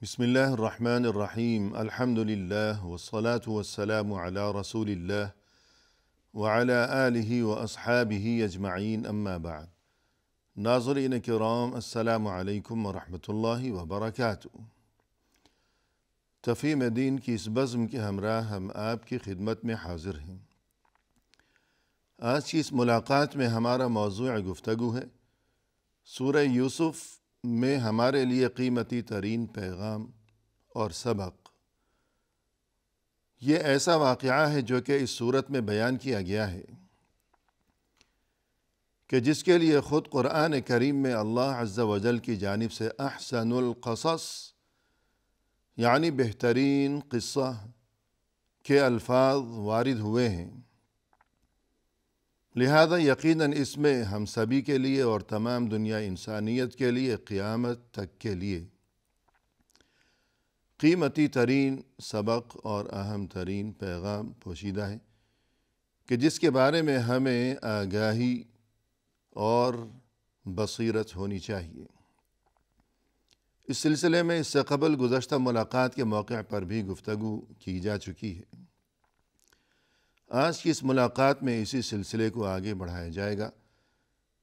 بسم الله الرحمن الرحيم الحمد لله والصلاة والسلام على رسول الله وعلى آله وأصحابه أجمعين أما بعد ناظرین کرام السلام علیکم ورحمۃ اللہ وبرکاتہ۔ تفہیم دین کی اس بزم کے ہمراہ ہم آپ کی خدمت میں حاضر ہیں۔ آج کی اس ملاقات میں ہمارا موضوع گفتگو ہے سورہ یوسف میں ہمارے لیے قیمتی ترین پیغام اور سبق۔ یہ ایسا واقعہ ہے جو کہ اس صورت میں بیان کیا گیا ہے کہ جس کے لیے خود قرآن کریم میں اللہ عز و جل کی جانب سے احسن القصص یعنی بہترین قصہ کے الفاظ وارد ہوئے ہیں، لہذا یقیناً اس میں ہم سبھی کے لیے اور تمام دنیا انسانیت کے لیے قیامت تک کے لیے قیمتی ترین سبق اور اہم ترین پیغام پوشیدہ ہے کہ جس کے بارے میں ہمیں آگاہی اور بصیرت ہونی چاہیے۔ اس سلسلے میں اس سے قبل گزشتہ ملاقات کے موقع پر بھی گفتگو کی جا چکی ہے۔ آج کی اس ملاقات میں اسی سلسلے کو آگے بڑھایا جائے گا۔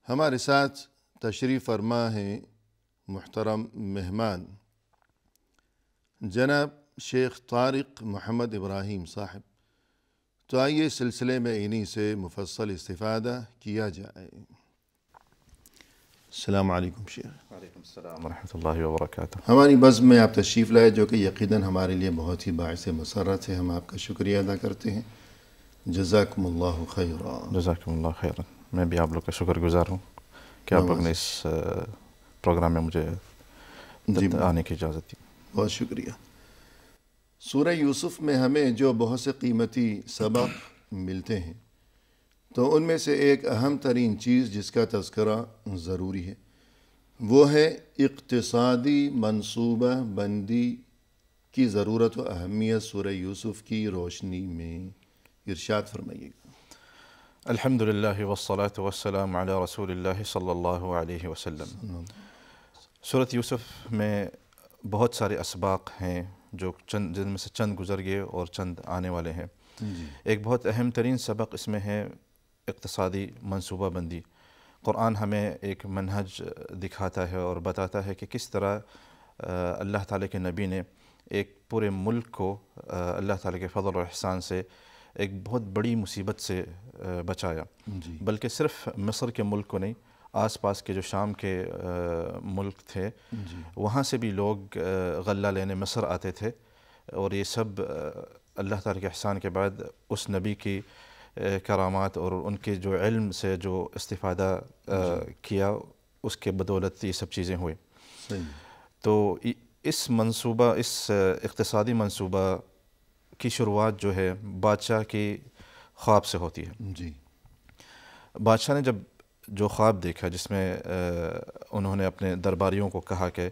ہمارے ساتھ تشریف فرما ہیں محترم مہمان جناب شیخ طارق محمد ابراہیم صاحب، تو آئیے اس سلسلے میں انہی سے مفصل استفادہ کیا جائے۔ السلام علیکم شیخ۔ وعلیکم السلام ورحمۃ اللہ وبرکاتہ۔ ہماری بزم میں آپ تشریف لائے جو کہ یقیناً ہمارے لیے بہت ہی باعث مسرت ہے۔ ہم آپ کا شکریہ ادا کرتے ہیں۔ جزاکم اللہ خیرا۔ جزاکم اللہ خیرا۔ میں بھی آپ لوگ کا شکر گزار ہوں کہ آپ لوگ نے اس پروگرام میں مجھے آنے کی اجازت دی۔ بہت شکریہ۔ سورہ یوسف میں ہمیں جو بہت سے قیمتی سبق ملتے ہیں، تو ان میں سے ایک اہم ترین چیز جس کا تذکرہ ضروری ہے وہ ہے اقتصادی منصوبہ بندی کی ضرورت و اہمیت۔ سورہ یوسف کی روشنی میں ارشاد فرمائیے گا۔ الحمدللہ والصلاة والسلام علی رسول اللہ صلی اللہ علیہ وسلم۔ سورۃ یوسف میں بہت سارے اسباق ہیں جو جن میں سے چند گزر گئے اور چند آنے والے ہیں۔ ایک بہت اہم ترین سبق اس میں ہے اقتصادی منصوبہ بندی۔ قرآن ہمیں ایک منہج دکھاتا ہے اور بتاتا ہے کہ کس طرح اللہ تعالیٰ کے نبی نے ایک پورے ملک کو اللہ تعالیٰ کے فضل و احسان سے ایک بہت بڑی مصیبت سے بچایا، بلکہ صرف مصر کے ملک کو نہیں، آس پاس کے جو شام کے ملک تھے وہاں سے بھی لوگ غلہ لینے مصر آتے تھے، اور یہ سب اللہ تعالیٰ کے احسان کے بعد اس نبی کی کرامات اور ان کے جو علم سے جو استفادہ کیا اس کے بدولت یہ سب چیزیں ہوئے۔ تو اس اقتصادی منصوبہ کی شروعات جو ہے بادشاہ کی خواب سے ہوتی ہے۔ بادشاہ نے جب جو خواب دیکھا جس میں انہوں نے اپنے درباریوں کو کہا کہ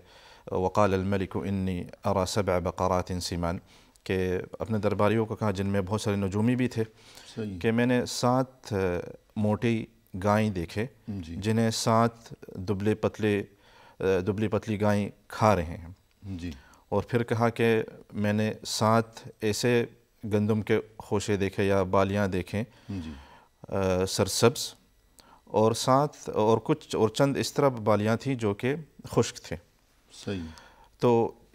وقال الملک انی ارى 7 بقرات سمان، کہ اپنے درباریوں کو کہا جن میں بہت سارے نجومی بھی تھے کہ میں نے 7 موٹی گائیں دیکھے جنہیں 7 دبلی پتلی گائیں کھا رہے ہیں، اور پھر کہا کہ میں نے 7 ایسے گندم کے خوشے دیکھے یا بالیاں دیکھیں سرسبز، اور 7 اور چند اس طرح بالیاں تھیں جو کہ خشک تھے۔ تو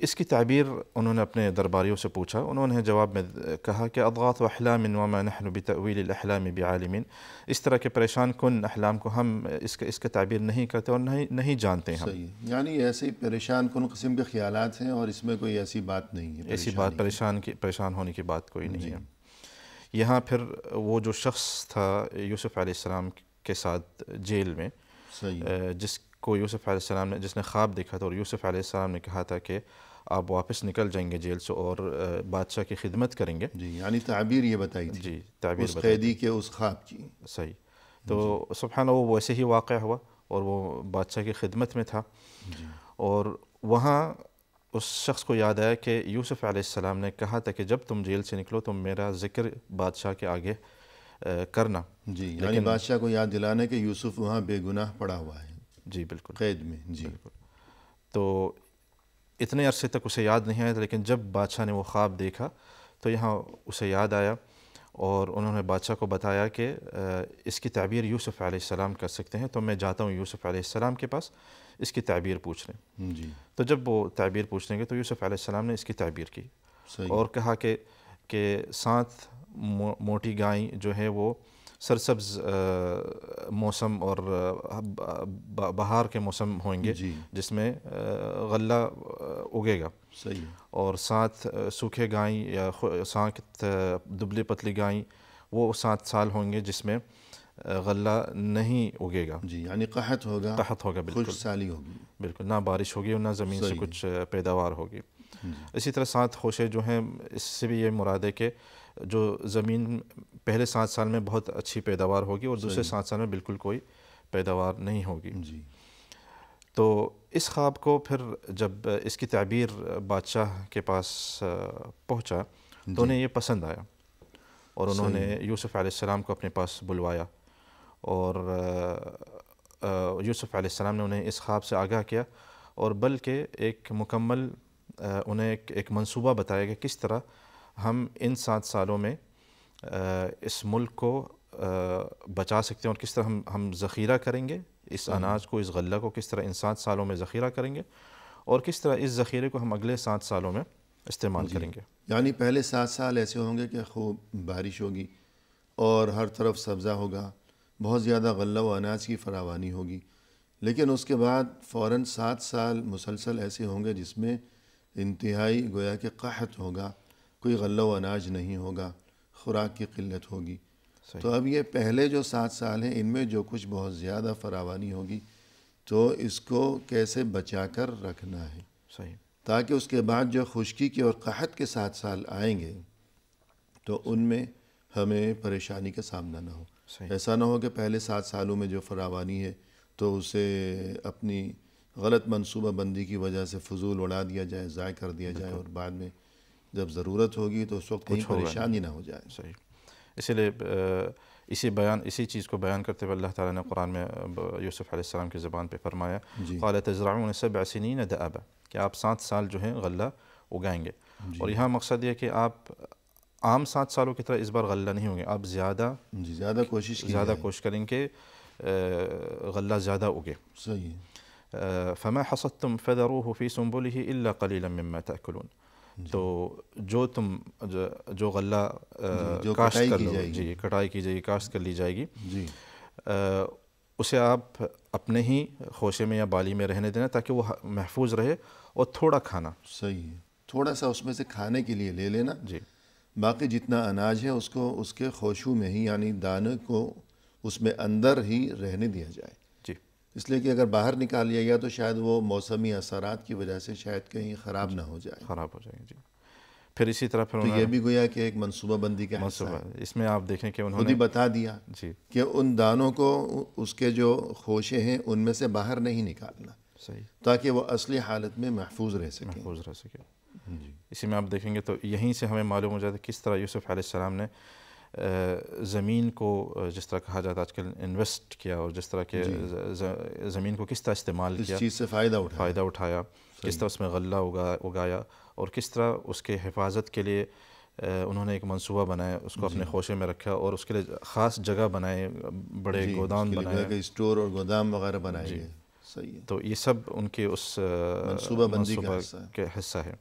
اس کی تعبیر انہوں نے اپنے درباریوں سے پوچھا، انہوں نے جواب میں کہا کہ اضغاث احلام وما نحن بتأویل الاحلام بعالمین، اس طرح کے پریشان کن احلام کو ہم اس کا تعبیر نہیں کرتے اور نہیں جانتے ہم۔ یعنی ایسے پریشان کن قسم کے خیالات ہیں اور اس میں کوئی ایسی بات نہیں ہے، ایسی بات پریشان ہونے کی بات کوئی نہیں ہے۔ یہاں پھر وہ جو شخص تھا یوسف علیہ السلام کے ساتھ جیل میں، جس کو یوسف علیہ السلام نے جس نے خواب دیکھا تھا، اور یوسف علیہ السلام نے کہا تھا کہ آپ واپس نکل جائیں گے جیل سے اور بادشاہ کی خدمت کریں گے۔ یعنی تعبیر یہ بتائی تھی، جی، تعبیر اس قیدی کے اس خواب کی۔ صحیح۔ تو سبحان اللہ وہ ویسے ہی واقع ہوا اور وہ بادشاہ کی خدمت میں تھا، اور وہاں اس شخص کو یاد آیا کہ یوسف علیہ السلام نے کہا تھا کہ جب تم جیل سے نکلو تم میرا ذکر بادشاہ کے آگے کرنا۔ یعنی بادشاہ کو یاد دلانا کہ یوسف وہاں بے گناہ پڑا ہوا ہے۔ جی بالکل، قید میں۔ بالکل۔ تو اتنے عرصے تک اسے یاد نہیں آیا تھا، لیکن جب بادشاہ نے وہ خواب دیکھا تو یہاں اسے یاد آیا، اور انہوں نے بادشاہ کو بتایا کہ اس کی تعبیر یوسف علیہ السلام کر سکتے ہیں، تو میں جاتا ہوں یوسف علیہ السلام کے پاس اس کی تعبیر پوچھنے۔ جی تو جب وہ تعبیر پوچھنے گئے تو یوسف علیہ السلام نے اس کی تعبیر کی صحیح، اور کہا کہ 7 موٹی گائیں جو ہے وہ سرسبز موسم اور بہار کے موسم ہوئیں گے جی جس میں غلہ اگے گا، صحیح، اور 7 سوکھے گائیں یا 7 دبلی پتلی گائیں وہ 7 سال ہوں گے جس میں غلہ نہیں اگے گا، جی یعنی قحط ہوگا، قحط ہوگا، بالکل خشک سالی ہوگی، بالکل، نہ بارش ہوگی اور نہ زمین سے صحیح، کچھ پیداوار ہوگی۔ جی اسی طرح 7 خوشے جو ہیں، اس سے بھی یہ مراد ہے کہ جو زمین پہلے 7 سال میں بہت اچھی پیداوار ہوگی اور دوسرے 7 سال میں بالکل کوئی پیداوار نہیں ہوگی۔ جی تو اس خواب کو پھر جب اس کی تعبیر بادشاہ کے پاس پہنچا تو انہیں یہ پسند آیا، اور انہوں نے یوسف علیہ السلام کو اپنے پاس بلوایا، اور یوسف علیہ السلام نے انہیں اس خواب سے آگاہ کیا، اور بلکہ ایک مکمل انہیں ایک منصوبہ بتایا کہ کس طرح ہم ان 7 سالوں میں اس ملک کو بچا سکتے ہیں، اور کس طرح ہم ذخیرہ کریں گے اس اناج کو، اس غلہ کو کس طرح ان 7 سالوں میں ذخیرہ کریں گے، اور کس طرح اس ذخیرے کو ہم اگلے 7 سالوں میں استعمال کریں گے۔ یعنی پہلے 7 سال ایسے ہوں گے کہ خوب بارش ہوگی اور ہر طرف سبزہ ہوگا، بہت زیادہ غلہ و اناج کی فراوانی ہوگی، لیکن اس کے بعد فوراً 7 سال مسلسل ایسے ہوں گے جس میں انتہائی گویا کہ قحط ہوگا، کوئی غلہ و اناج نہیں ہوگا، خوراک کی قلت ہوگی۔ تو اب یہ پہلے جو 7 سال ہیں ان میں جو کچھ بہت زیادہ فراوانی ہوگی تو اس کو کیسے بچا کر رکھنا ہے، صحیح، تاکہ اس کے بعد جو خشکی کے اور قحط کے 7 سال آئیں گے تو ان میں ہمیں پریشانی کا سامنا نہ ہو۔ صحیح، ایسا نہ ہو کہ پہلے 7 سالوں میں جو فراوانی ہے تو اسے اپنی غلط منصوبہ بندی کی وجہ سے فضول اڑا دیا جائے، ضائع کر دیا جائے، اور بعد میں جب ضرورت ہوگی تو اس وقت کہیں پریشانی نہ ہو جائے۔ صحیح، اسی لیے اسی چیز کو بیان کرتے ہوئے اللہ تعالیٰ نے قرآن میں یوسف علیہ السلام کی زبان پہ فرمایا، قال تزرعون 7 سنین دأبا، کہ آپ 7 سال جو ہیں غلہ اگائیں گے، اور یہاں مقصد یہ کہ آپ عام 7 سالوں کی طرح اس بار غلہ نہیں ہوں گے، آپ زیادہ کوشش کریں کہ غلہ زیادہ اگے۔ صحیح ہے، فما حصدتم فذروه في سنبله الا قليلا مما تاكلون، تو جو غلہ کاشت کر جی کٹائی کی جائے گی، کاشت کر لی جائے گی، جی اسے آپ اپنے ہی خوشے میں یا بالی میں رہنے دینا تاکہ وہ محفوظ رہے، اور تھوڑا کھانا، صحیح ہے، تھوڑا سا اس میں سے کھانے کے لیے لے لینا، جی، باقی جتنا اناج ہے اس کو اس کے خوشو میں ہی، یعنی دانے کو اس میں اندر ہی رہنے دیا جائے، جی، اس لیے کہ اگر باہر نکال لیا گیا تو شاید وہ موسمی اثرات کی وجہ سے شاید کہیں خراب نہ ہو جائے، خراب ہو جائے گی، جی۔ پھر اسی طرح تو یہ بھی گویا کہ ایک منصوبہ بندی کا حصہ ہے، اس میں آپ دیکھیں کہ انہوں خود نے ہی بتا دیا جی کہ ان دانوں کو اس کے جو خوشے ہیں ان میں سے باہر نہیں نکالنا، صحیح، تاکہ وہ اصلی حالت میں محفوظ رہ سکیں۔ محفوظ رہ سکے۔ اسی میں آپ دیکھیں گے تو یہیں سے ہمیں معلوم ہو جاتا ہے کس طرح یوسف علیہ السلام نے زمین کو، جس طرح کہا جاتا ہے آج کل، انویسٹ کیا، اور جس طرح کہ زمین کو کس طرح استعمال کیا، اس چیز سے فائدہ اٹھایا، کس طرح اس میں غلہ اگایا، اور کس طرح اس کے حفاظت کے لیے انہوں نے ایک منصوبہ بنایا، اس کو اپنے خوشے میں رکھا، اور اس کے لیے خاص جگہ بنائے، بڑے گودام بنائے، اسٹور اور گودام وغیرہ بنائے گئے، صحیح ہے، تو یہ سب ان کے اس منصوبہ بندی کا حصہ ہے۔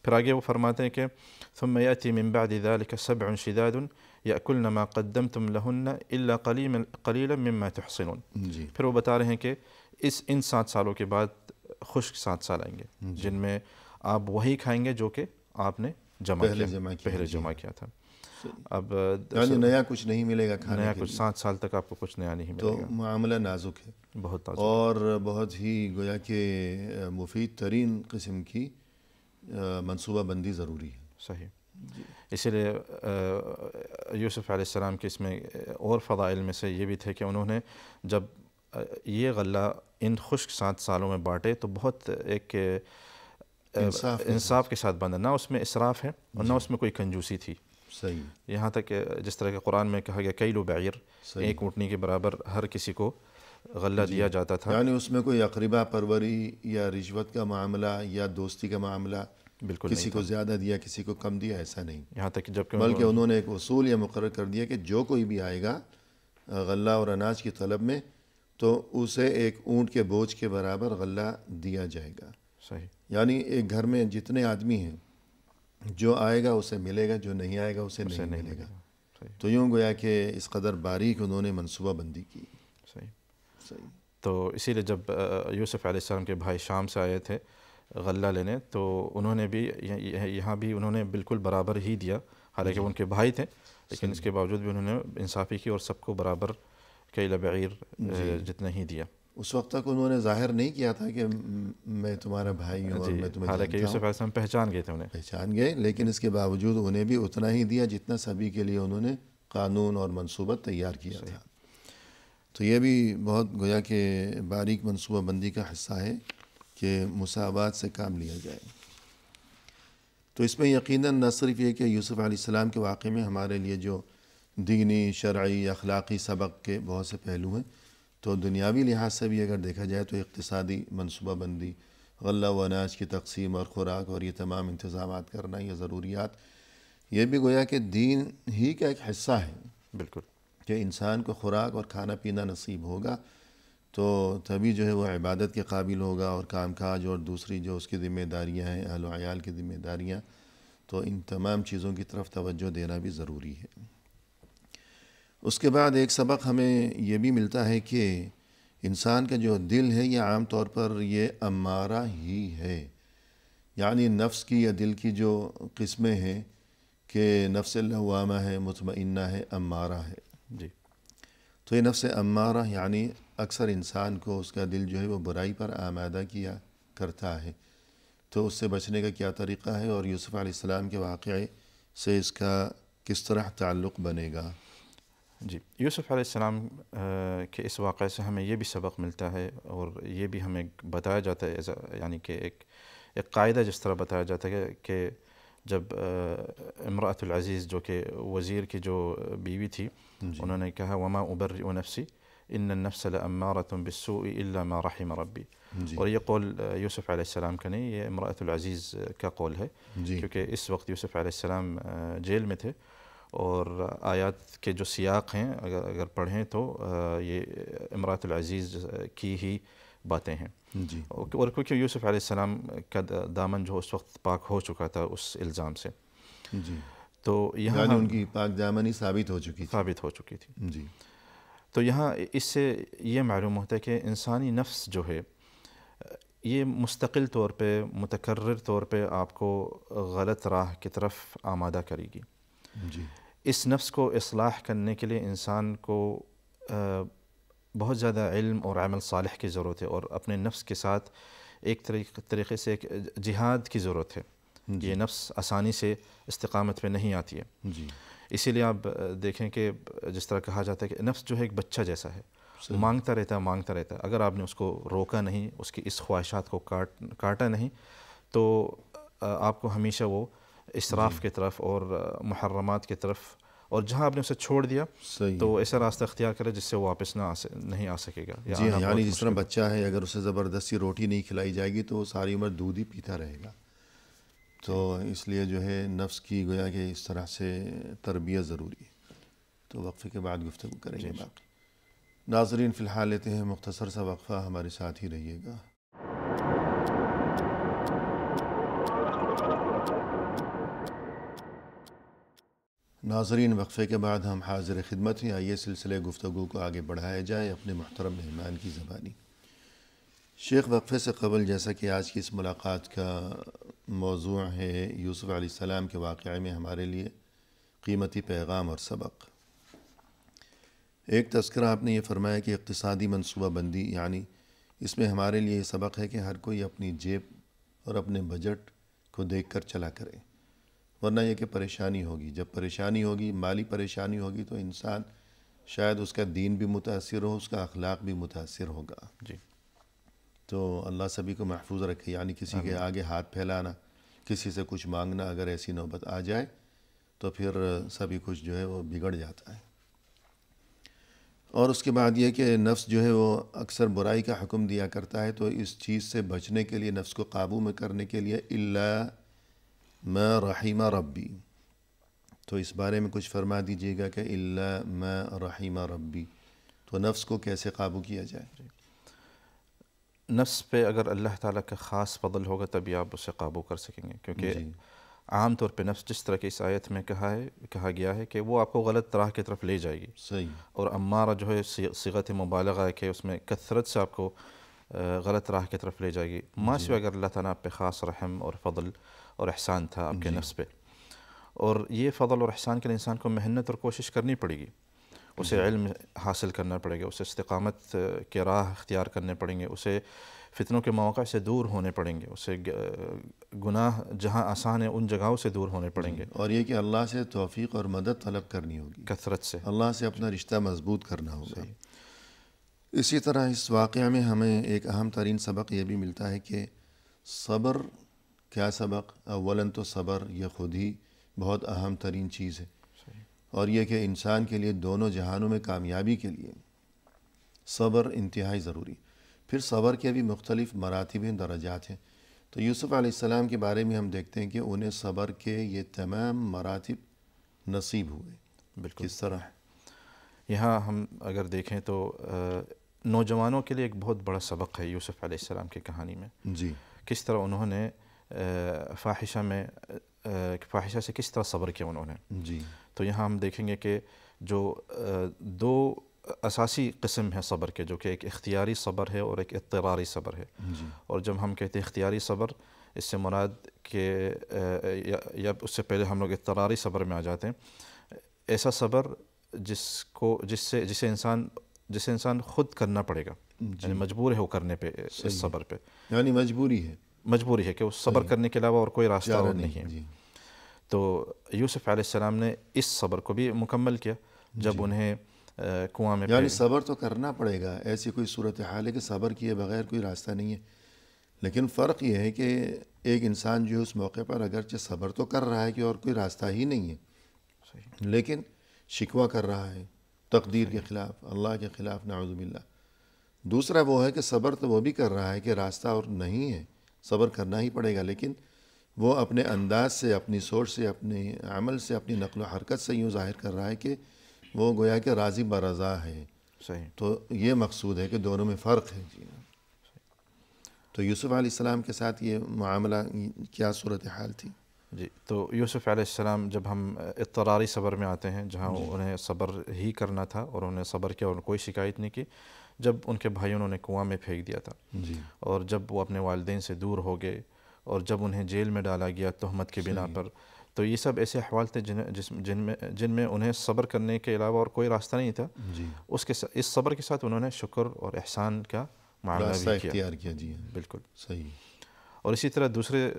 پھر آگے وہ فرماتے ہیں کہ ثم يأتي من بعد ذلك 7 شداد يأكلن ما قدمتم لهن إلا قليلا مما تحصنون، پھر وہ بتا رہے ہیں کہ ان 7 سالوں کے بعد خشک 7 سال آئیں گے جن میں آپ وہی کھائیں گے جو کہ آپ نے پہلے جمع کیا تھا، اب یعنی نیا کچھ نہیں ملے گا کھانے، نیا کچھ 7 سال تک آپ کو کچھ نیا نہیں ملے گا۔ تو معاملہ نازک ہے، بہت نازک، اور بہت ہی گویا کہ مفید ترین قسم کی منصوبہ بندی ضروری ہے، صحیح۔ اسی لیے یوسف علیہ السلام کے اس میں اور فضائل میں سے یہ بھی تھے کہ انہوں نے جب یہ غلہ ان خشک 7 سالوں میں بانٹے تو بہت ایک انصاف کے ساتھ بانٹا، نہ اس میں اسراف ہے اور نہ اس میں کوئی کنجوسی تھی، صحیح، یہاں تک کہ جس طرح کہ قرآن میں کہا گیا کیل و بعیر، ایک اونٹنی کے برابر ہر کسی کو غلہ دیا جاتا تھا. یعنی اس میں کوئی اقربا پروری یا رشوت کا معاملہ یا دوستی کا معاملہ، بالکل کسی کو زیادہ دیا کسی کو کم دیا، ایسا نہیں. یہاں تک کہ جب کہ بلکہ انہوں نے ایک اصول یہ مقرر کر دیا کہ جو کوئی بھی آئے گا غلہ اور اناج کی طلب میں تو اسے ایک اونٹ کے بوجھ کے برابر غلہ دیا جائے گا. صحیح. یعنی ایک گھر میں جتنے آدمی ہیں، جو آئے گا اسے ملے گا، جو نہیں آئے گا اسے نہیں ملے گا. تو یوں گویا کہ اس قدر باریک انہوں نے منصوبہ بندی کی. صحیح. تو اسی لیے جب یوسف علیہ السلام کے بھائی شام سے آئے تھے غلہ لینے، تو انہوں نے بھی یہاں بھی انہوں نے بالکل برابر ہی دیا، حالانکہ ان کے بھائی تھے، لیکن اس کے باوجود بھی انہوں نے انصافی کی اور سب کو برابر کیل بعیر جتنا ہی دیا. اس وقت تک انہوں نے ظاہر نہیں کیا تھا کہ میں تمہارا بھائی ہوں اور میں تمہیں حالانکہ یوسف علیہ السلام پہچان گئے تھے، انہیں پہچان گئے، لیکن اس کے باوجود انہیں بھی اتنا ہی دیا جتنا سبھی کے لیے انہوں نے قانون اور منصوبہ تیار کیا تھا. تو یہ بھی بہت گویا کہ باریک منصوبہ بندی کا حصہ ہے کہ مساوات سے کام لیا جائے. تو اس میں یقیناً نہ صرف یہ کہ یوسف علیہ السلام کے واقعے میں ہمارے لیے جو دینی، شرعی، اخلاقی سبق کے بہت سے پہلو ہیں، تو دنیاوی لحاظ سے بھی اگر دیکھا جائے تو اقتصادی منصوبہ بندی، غلہ و اناج کی تقسیم اور خوراک اور یہ تمام انتظامات کرنا، یہ ضروریات، یہ بھی گویا کہ دین ہی کا ایک حصہ ہے. بالکل کہ انسان کو خوراک اور کھانا پینا نصیب ہوگا تو تبھی جو ہے وہ عبادت کے قابل ہوگا، اور کام کاج اور دوسری جو اس کی ذمہ داریاں ہیں، اہل و عیال کی ذمہ داریاں، تو ان تمام چیزوں کی طرف توجہ دینا بھی ضروری ہے. اس کے بعد ایک سبق ہمیں یہ بھی ملتا ہے کہ انسان کا جو دل ہے یہ عام طور پر یہ امارہ ہی ہے. یعنی نفس کی یا دل کی جو قسمیں ہیں کہ نفس لوامہ ہے، مطمئنہ ہے، امارہ ہے. جی. تو یہ نفس امارہ یعنی اکثر انسان کو اس کا دل جو ہے وہ برائی پر آمادہ کیا کرتا ہے. تو اس سے بچنے کا کیا طریقہ ہے، اور یوسف علیہ السلام کے واقعے سے اس کا کس طرح تعلق بنے گا؟ جی. یوسف علیہ السلام کے اس واقعے سے ہمیں یہ بھی سبق ملتا ہے، اور یہ بھی ہمیں بتایا جاتا ہے، یعنی کہ ایک قاعدہ جس طرح بتایا جاتا ہے کہ جب امرأۃ العزیز جو کہ وزیر کی جو بیوی تھی، انہوں نے کہا وما ابرئ نفسی ان النفس لامارۃ بالسوء الا ما رحم ربی. اور یہ قول یوسف علیہ السلام کا نہیں، یہ امرأۃ العزیز کا قول ہے، کیونکہ اس وقت یوسف علیہ السلام جیل میں تھے، اور آیات کے جو سیاق ہیں اگر پڑھیں تو یہ امرأۃ العزیز کی ہی باتیں ہیں. اور کیونکہ یوسف علیہ السلام کا دامن جو اس وقت پاک ہو چکا تھا اس الزام سے، تو یہاں ان کی پاک دامنی ثابت ہو چکی تھی. جی. تو یہاں اس سے یہ معلوم ہوتا ہے کہ انسانی نفس جو ہے یہ مستقل طور پہ، متکرر طور پہ آپ کو غلط راہ کی طرف آمادہ کرے گی. جی. اس نفس کو اصلاح کرنے کے لیے انسان کو بہت زیادہ علم اور عمل صالح کی ضرورت ہے، اور اپنے نفس کے ساتھ ایک طریقے سے ایک جہاد کی ضرورت ہے. یہ نفس آسانی سے استقامت پہ نہیں آتی ہے. اسی لیے آپ دیکھیں کہ جس طرح کہا جاتا ہے کہ نفس جو ہے ایک بچہ جیسا ہے، مانگتا رہتا ہے. اگر آپ نے اس کو روکا نہیں، اس کی اس خواہشات کو کاٹا نہیں، تو آپ کو ہمیشہ وہ اسراف کی طرف اور محرمات کی طرف، اور جہاں آپ نے اسے چھوڑ دیا تو ایسا راستہ اختیار کرے جس سے وہ واپس نہیں آ سکے گا. جی. یعنی جس طرح بچہ ہے، اگر اسے زبردستی روٹی نہیں کھلائی جائے گی تو وہ ساری عمر دودھ ہی پیتا رہے گا. تو اس لیے جو ہے نفس کی گویا کہ اس طرح سے تربیت ضروری ہے. تو وقفے کے بعد گفتگو کریں گے باقی. ناظرین فی الحال لیتے ہیں مختصر سا وقفہ، ہمارے ساتھ ہی رہیے گا. ناظرین وقفے کے بعد ہم حاضر خدمت ہیں. آئیے سلسلے گفتگو کو آگے بڑھایا جائے اپنے محترم مہمان کی زبانی. شیخ، وقفے سے قبل جیسا کہ آج کی اس ملاقات کا موضوع ہے یوسف علیہ السلام کے واقعے میں ہمارے لیے قیمتی پیغام اور سبق، ایک تذکرہ آپ نے یہ فرمایا کہ اقتصادی منصوبہ بندی، یعنی اس میں ہمارے لیے یہ سبق ہے کہ ہر کوئی اپنی جیب اور اپنے بجٹ کو دیکھ کر چلا کرے، ورنہ یہ کہ پریشانی ہوگی. جب پریشانی ہوگی، مالی پریشانی ہوگی، تو انسان شاید اس کا دین بھی متاثر ہو، اس کا اخلاق بھی متاثر ہوگا. جی. تو اللہ سبھی کو محفوظ رکھے. یعنی کسی کے آگے ہاتھ پھیلانا، کسی سے کچھ مانگنا، اگر ایسی نوبت آ جائے تو پھر سبھی کچھ جو ہے وہ بگڑ جاتا ہے. اور اس کے بعد یہ کہ نفس جو ہے وہ اکثر برائی کا حکم دیا کرتا ہے، تو اس چیز سے بچنے کے لیے، نفس کو قابو میں کرنے کے لیے الا ما رحم ربی، تو اس بارے میں کچھ فرما دیجیے گا کہ الا ما رحم ربی، تو نفس کو کیسے قابو کیا جائے؟ نفس پہ اگر اللہ تعالیٰ کا خاص فضل ہوگا تبھی آپ اسے قابو کر سکیں گے، کیونکہ جی عام طور پہ نفس جس طرح کی اس آیت میں کہا گیا ہے کہ وہ آپ کو غلط راہ کی طرف لے جائے گی، صحیح، اور امارہ جو ہے صیغت مبالغہ ہے کہ اس میں کثرت سے آپ کو غلط راہ کی طرف لے جائے گی، ماں جی سوائے اگر اللہ تعالیٰ آپ پہ خاص رحم اور فضل اور احسان تھا آپ کے جی نفس پہ، اور یہ فضل اور احسان کے لیے انسان کو محنت اور کوشش کرنی پڑے گی، اسے جی علم حاصل کرنا پڑے گا، اسے استقامت کے راہ اختیار کرنے پڑیں گے، اسے فتنوں کے مواقع سے دور ہونے پڑیں گے، اسے گناہ جہاں آسان ہے ان جگہوں سے دور ہونے پڑیں گے، اور یہ کہ اللہ سے توفیق اور مدد طلب کرنی ہوگی، کثرت سے۔ اللہ سے اپنا رشتہ مضبوط کرنا ہوگا۔ صحیح۔ اسی طرح اس واقعہ میں ہمیں ایک اہم ترین سبق یہ بھی ملتا ہے کہ صبر، کیا سبق؟ اولاً تو صبر یہ خود ہی بہت اہم ترین چیز ہے، اور یہ کہ انسان کے لیے دونوں جہانوں میں کامیابی کے لیے صبر انتہائی ضروری۔ پھر صبر کے بھی مختلف مراتب ہیں، درجات ہیں، تو یوسف علیہ السلام کے بارے میں ہم دیکھتے ہیں کہ انہیں صبر کے یہ تمام مراتب نصیب ہوئے۔ بالکل۔ کس طرح؟ یہاں ہم اگر دیکھیں تو نوجوانوں کے لیے ایک بہت بڑا سبق ہے یوسف علیہ السلام کی کہانی میں، جی کس طرح انہوں نے فاحشہ سے کس طرح صبر کیا انہوں نے۔ جی تو یہاں ہم دیکھیں گے کہ جو دو اساسی قسم ہے صبر کے، جو کہ ایک اختیاری صبر ہے اور ایک اضطراری صبر ہے، جی اور جب ہم کہتے ہیں اختیاری صبر، اس سے مراد کہ یا اس سے پہلے ہم لوگ اضطراری صبر میں آ جاتے ہیں، ایسا صبر جسے انسان خود کرنا پڑے گا، یعنی مجبور ہے وہ کرنے پہ، اس صبر پہ یعنی مجبوری ہے کہ اس صبر کرنے کے علاوہ اور کوئی راستہ اور نہیں ہے۔ جی تو یوسف علیہ السلام نے اس صبر کو بھی مکمل کیا جب انہیں کنواں میں یعنی صبر تو کرنا پڑے گا، ایسی کوئی صورتحال ہے کہ صبر کیے بغیر کوئی راستہ نہیں ہے، لیکن فرق یہ ہے کہ ایک انسان جو اس موقع پر اگرچہ صبر تو کر رہا ہے کہ اور کوئی راستہ ہی نہیں ہے، لیکن شکوہ کر رہا ہے تقدیر کے خلاف، اللہ کے خلاف، نعوذ باللہ۔ دوسرا وہ ہے کہ صبر تو وہ بھی کر رہا ہے کہ راستہ اور نہیں ہے، صبر کرنا ہی پڑے گا، لیکن وہ اپنے انداز سے، اپنی سوچ سے، اپنے عمل سے، اپنی نقل و حرکت سے یوں ظاہر کر رہا ہے کہ وہ گویا کہ راضی برضا ہے۔ صحیح۔ تو یہ مقصود ہے کہ دونوں میں فرق ہے۔ جی تو یوسف علیہ السلام کے ساتھ یہ معاملہ کیا صورتحال تھی؟ جی، تو یوسف علیہ السلام جب ہم اضطراری صبر میں آتے ہیں، جہاں انہیں صبر ہی کرنا تھا اور انہیں صبر کیا اور کوئی شکایت نہیں کی، جب ان کے بھائیوں نے کنواں میں پھینک دیا تھا، جی اور جب وہ اپنے والدین سے دور ہو گئے، اور جب انہیں جیل میں ڈالا گیا تہمت کی بنا پر، تو یہ سب ایسے احوال تھے جن میں انہیں صبر کرنے کے علاوہ اور کوئی راستہ نہیں تھا۔ جی اس صبر کے ساتھ انہوں نے شکر اور احسان کا معاملہ راستہ بھی کیا۔ اختیار کیا۔ جی بالکل صحیح۔ اور اسی طرح دوسرے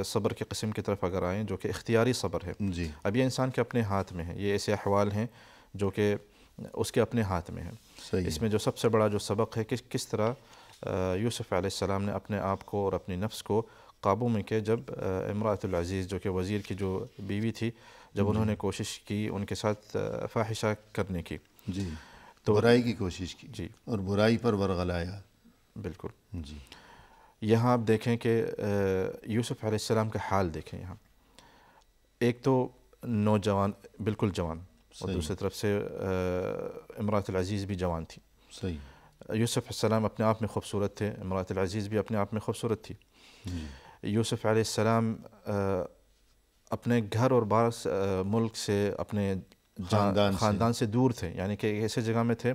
صبر کے قسم کی طرف اگر آئیں، جو کہ اختیاری صبر ہے، جی اب یہ انسان کے اپنے ہاتھ میں ہے، یہ ایسے احوال ہیں جو کہ اس کے اپنے ہاتھ میں ہیں۔ صحیح۔ اس میں جو سب سے بڑا جو سبق ہے کہ کس طرح یوسف علیہ السلام نے اپنے آپ کو اور اپنی نفس کو قابو میں کیا، جب امرأۃ العزیز جو کہ وزیر کی جو بیوی تھی، جب انہوں نے کوشش کی ان کے ساتھ فاحشہ کرنے کی، جی تو برائی کی کوشش کی، جی اور برائی پر ورغلایا۔ بالکل۔ جی یہاں آپ دیکھیں کہ یوسف علیہ السلام کا حال دیکھیں، یہاں ایک تو نوجوان، بالکل جوان، اور دوسری طرف سے امرأۃ العزیز بھی جوان تھی۔ صحیح۔ یوسف علیہ السلام اپنے آپ میں خوبصورت تھے، امرأۃ العزیز بھی اپنے آپ میں خوبصورت تھی۔ یوسف علیہ السلام اپنے گھر اور بار ملک سے، اپنے خاندان سے دور تھے، یعنی کہ ایسے جگہ میں تھے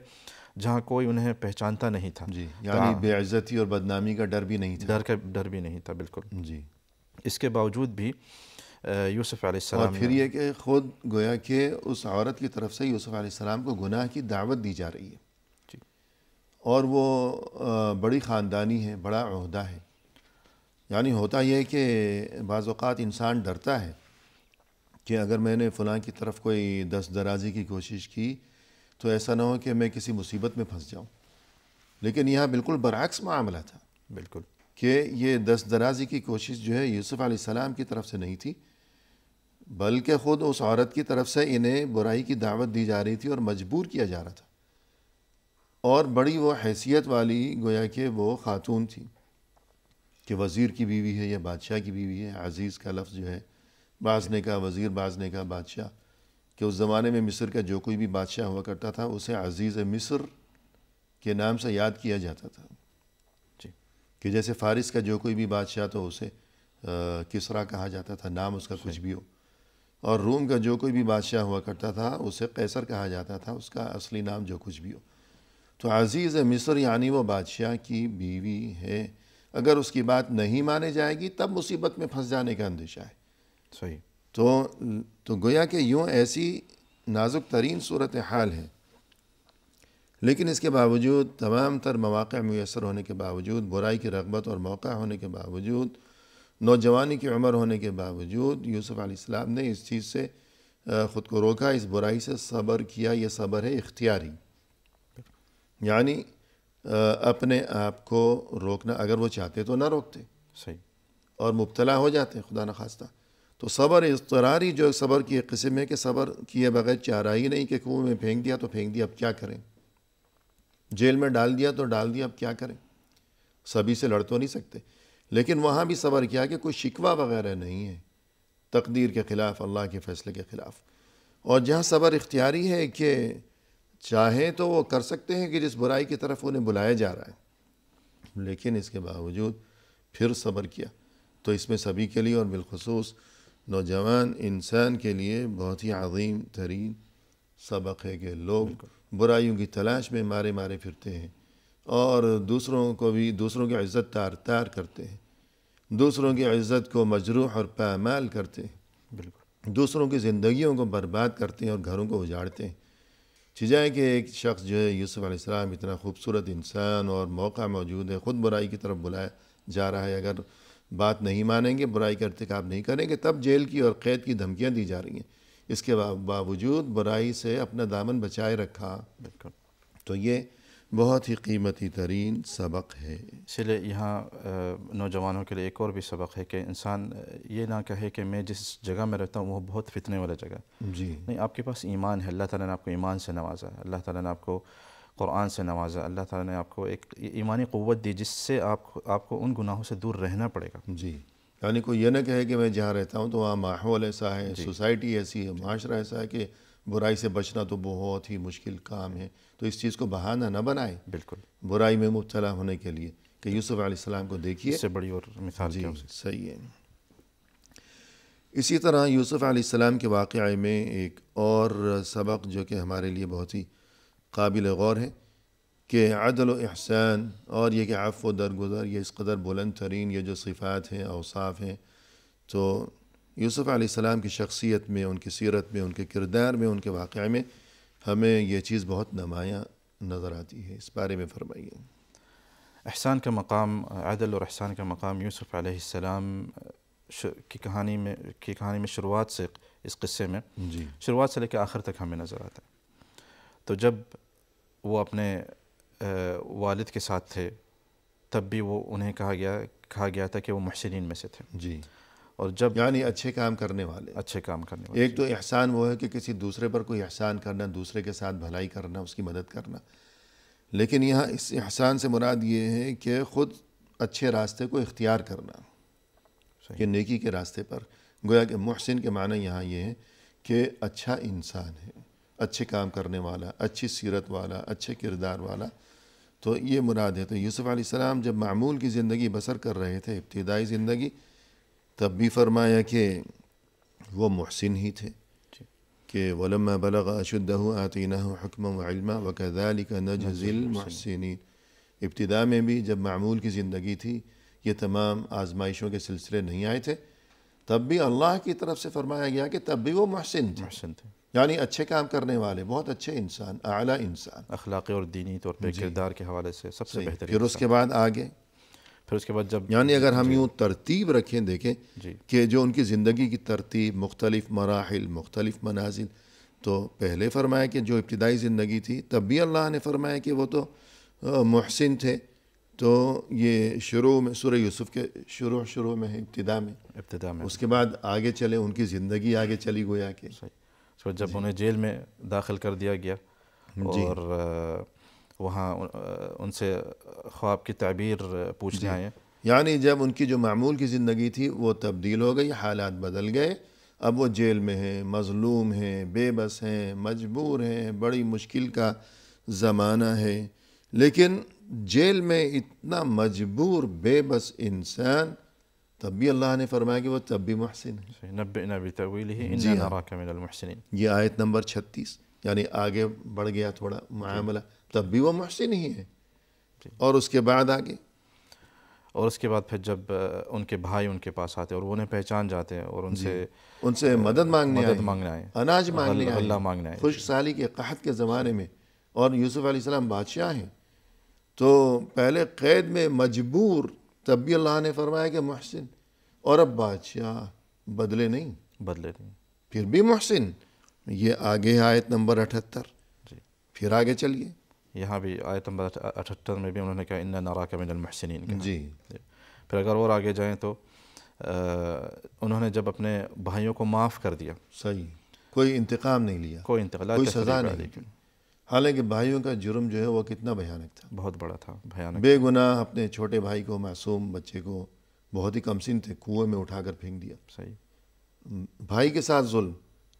جہاں کوئی انہیں پہچانتا نہیں تھا، جی یعنی بے عزتی اور بدنامی کا ڈر بھی نہیں تھا۔ ڈر بھی نہیں تھا، بالکل۔ جی اس کے باوجود بھی یوسف علیہ السلام، اور پھر یہ کہ خود گویا کہ اس عورت کی طرف سے یوسف علیہ السلام کو گناہ کی دعوت دی جا رہی ہے، جی اور وہ بڑی خاندانی ہے، بڑا عہدہ ہے۔ یعنی ہوتا یہ کہ بعض اوقات انسان ڈرتا ہے کہ اگر میں نے فلاں کی طرف کوئی دست درازی کی کوشش کی تو ایسا نہ ہو کہ میں کسی مصیبت میں پھنس جاؤں، لیکن یہاں بالکل برعکس معاملہ تھا بالکل کہ یہ دست درازی کی کوشش جو ہے یوسف علیہ السلام کی طرف سے نہیں تھی، بلکہ خود اس عورت کی طرف سے انہیں برائی کی دعوت دی جا رہی تھی اور مجبور کیا جا رہا تھا اور بڑی وہ حیثیت والی گویا کہ وہ خاتون تھی کہ وزیر کی بیوی ہے یا بادشاہ کی بیوی ہے. عزیز کا لفظ جو ہے بعض نے کہا وزیر بعض نے کہا بادشاہ, کہ اس زمانے میں مصر کا جو کوئی بھی بادشاہ ہوا کرتا تھا اسے عزیز مصر کے نام سے یاد کیا جاتا تھا. جی. کہ جیسے فارس کا جو کوئی بھی بادشاہ تو اسے کسریٰ کہا جاتا تھا, نام اس کا کچھ بھی ہو. اور روم کا جو کوئی بھی بادشاہ ہوا کرتا تھا اسے قیصر کہا جاتا تھا, اس کا اصلی نام جو کچھ بھی ہو. تو عزیز مصر یعنی وہ بادشاہ کی بیوی ہے. اگر اس کی بات نہیں مانے جائے گی تب مصیبت میں پھنس جانے کا اندیشہ ہے. صحیح. تو گویا کہ یوں ایسی نازک ترین صورتحال ہے, لیکن اس کے باوجود تمام تر مواقع میسر ہونے کے باوجود, برائی کی رغبت اور موقع ہونے کے باوجود, نوجوانی کی عمر ہونے کے باوجود, یوسف علیہ السلام نے اس چیز سے خود کو روکا, اس برائی سے صبر کیا. یہ صبر ہے اختیاری, یعنی اپنے آپ کو روکنا. اگر وہ چاہتے تو نہ روکتے صحیح, اور مبتلا ہو جاتے خدا نخواستہ. تو صبر اضطراری جو صبر کی ایک قسم ہے کہ صبر کیے بغیر چارہ ہی نہیں, کہ کنویں میں پھینک دیا تو پھینک دیا, اب کیا کریں. جیل میں ڈال دیا تو ڈال دیا, اب کیا کریں. سبھی سے لڑ تو نہیں سکتے, لیکن وہاں بھی صبر کیا کہ کوئی شکوہ وغیرہ نہیں ہے تقدیر کے خلاف, اللہ کے فیصلے کے خلاف. اور جہاں صبر اختیاری ہے کہ چاہیں تو وہ کر سکتے ہیں کہ جس برائی کی طرف انہیں بلایا جا رہا ہے, لیکن اس کے باوجود پھر صبر کیا. تو اس میں سبھی کے لیے اور بالخصوص نوجوان انسان کے لیے بہت ہی عظیم ترین سبق ہے کہ لوگ برائیوں کی تلاش میں مارے مارے پھرتے ہیں اور دوسروں کی عزت تار تار کرتے ہیں, دوسروں کی عزت کو مجروح اور پامال کرتے ہیں, بالکل دوسروں کی زندگیوں کو برباد کرتے ہیں اور گھروں کو اجاڑتے ہیں. چیزیں کہ ایک شخص جو ہے یوسف علیہ السلام اتنا خوبصورت انسان اور موقع موجود ہے, خود برائی کی طرف بلایا جا رہا ہے, اگر بات نہیں مانیں گے, برائی کا ارتکاب نہیں کریں گے, تب جیل کی اور قید کی دھمکیاں دی جا رہی ہیں. اس کے باوجود برائی سے اپنا دامن بچائے رکھا. بالکل. تو یہ بہت ہی قیمتی ترین سبق ہے. اس لیے یہاں نوجوانوں کے لیے ایک اور بھی سبق ہے کہ انسان یہ نہ کہے کہ میں جس جگہ میں رہتا ہوں وہ بہت فتنے والا جگہ. جی نہیں, آپ کے پاس ایمان ہے, اللہ تعالیٰ نے آپ کو ایمان سے نوازا, اللہ تعالیٰ نے آپ کو قرآن سے نوازا, اللہ تعالیٰ نے آپ کو ایک ایمانی قوت دی جس سے آپ کو ان گناہوں سے دور رہنا پڑے گا. جی, یعنی کوئی یہ نہ کہے کہ میں جہاں رہتا ہوں تو وہاں ماحول ایسا ہے, سوسائٹی ایسی ہے, معاشرہ ایسا ہے کہ برائی سے بچنا تو بہت ہی مشکل کام ہے. تو اس چیز کو بہانہ نہ بنائے بالکل برائی میں مبتلا ہونے کے لیے, کہ یوسف علیہ السلام کو دیکھیے, اس سے بڑی اور مثال جی کیا ہو سکتی. صحیح ہے. اسی طرح یوسف علیہ السلام کے واقعے میں ایک اور سبق جو کہ ہمارے لیے بہت ہی قابل غور ہے کہ عدل و احسان اور یہ کہ عفو و درگزر, یہ اس قدر بلند ترین یہ جو صفات ہیں, اوصاف ہیں, تو یوسف علیہ السلام کی شخصیت میں, ان کی سیرت میں, ان کے کردار میں, ان کے واقعے میں ہمیں یہ چیز بہت نمایاں نظر آتی ہے. اس بارے میں فرمائیے. احسان کا مقام, عدل اور احسان کا مقام یوسف علیہ السلام کی کہانی میں شروعات سے, اس قصے میں جی شروعات سے لے کے آخر تک ہمیں نظر آتا ہے. تو جب وہ اپنے والد کے ساتھ تھے تب بھی وہ انہیں کہا گیا تھا کہ وہ محسنین میں سے تھے. جی, اور جب یعنی اچھے کام کرنے والے. اچھے کام کرنے والے. ایک تو احسان وہ ہے کہ کسی دوسرے پر کوئی احسان کرنا, دوسرے کے ساتھ بھلائی کرنا, اس کی مدد کرنا, لیکن یہاں اس احسان سے مراد یہ ہے کہ خود اچھے راستے کو اختیار کرنا, کہ نیکی کے راستے پر. گویا کہ محسن کے معنی یہاں یہ ہے کہ اچھا انسان ہے, اچھے کام کرنے والا, اچھی سیرت والا, اچھے کردار والا, تو یہ مراد ہے. تو یوسف علیہ السلام جب معمول کی زندگی بسر کر رہے تھے, ابتدائی زندگی, تب بھی فرمایا کہ وہ محسن ہی تھے, کہ وَلَمَّا بَلَغَ أَشُدَّهُ آتَيْنَاهُ حُكْمًا وَعِلْمًا وَكَذَلِكَ نَجْزِي الْمُحْسِنِينَ. ابتدا میں بھی جب معمول کی زندگی تھی, یہ تمام آزمائشوں کے سلسلے نہیں آئے تھے, تب بھی اللہ کی طرف سے فرمایا گیا کہ تب بھی وہ محسن تھے, یعنی اچھے کام کرنے والے, بہت اچھے انسان, اعلیٰ انسان, اخلاقی اور دینی طور پہ کردار کے حوالے سے سب سے بہترین. پھر اس کے بعد آگے, پھر اس کے بعد جب یعنی اگر ہم یوں ترتیب رکھیں, دیکھیں جی کہ جو ان کی زندگی کی ترتیب, مختلف مراحل, مختلف منازل, تو پہلے فرمایا کہ جو ابتدائی زندگی تھی تب بھی اللہ نے فرمایا کہ وہ تو محسن تھے. تو یہ شروع میں سورہ یوسف کے شروع میں ہے, ابتدا میں. اس کے بعد آگے چلے, ان کی زندگی آگے چلی گویا کہ جب انہیں جیل میں داخل کر دیا گیا اور وہاں ان سے خواب کی تعبیر پوچھنے آئے. یعنی جب ان کی جو معمول کی زندگی تھی وہ تبدیل ہو گئی، حالات بدل گئے. اب وہ جیل میں ہیں، مظلوم ہیں، بے بس ہیں، مجبور ہیں، بڑی مشکل کا زمانہ ہے. لیکن جیل میں اتنا مجبور بے بس انسان، تب بھی اللہ نے فرمایا کہ وہ تب بھی محسن ہے. نبئنا بتأویلہ انا جی ہاں، نراک من المحسنین. یہ آیت نمبر 36، یعنی آگے بڑھ گیا تھوڑا معاملہ، تب بھی وہ محسن ہی ہے. اور اس کے بعد آگے، اور اس کے بعد پھر جب ان کے بھائی ان کے پاس آتے اور وہ انہیں پہچان جاتے ہیں اور ان سے مدد مانگنے آئے، اناج مانگنے آئے، غلہ مانگنے آئے. خشک سالی کے قحط کے زمانے میں، اور یوسف علیہ السلام بادشاہ ہیں. تو پہلے قید میں مجبور، تب بھی اللہ نے فرمایا کہ محسن. اور اب بادشاہ، بدلے نہیں، پھر بھی محسن. یہ آگے آیت نمبر 78. جی، پھر آگے چلیے. یہاں بھی آیت نمبر 78 میں بھی انہوں نے کہا انا نراک من المحسنین. جی. پھر اگر اور آگے جائیں تو انہوں نے جب اپنے بھائیوں کو معاف کر دیا، صحیح، کوئی انتقام نہیں لیا، کوئی سزا نہیں کی. حالانکہ بھائیوں کا جرم جو ہے وہ کتنا بھیانک تھا، بہت بڑا تھا، بھیانک. بے گناہ اپنے چھوٹے بھائی کو، معصوم بچے کو، بہت ہی کم سن تھے، کنویں میں اٹھا کر پھینک دیا. صحیح. بھائی کے ساتھ ظلم،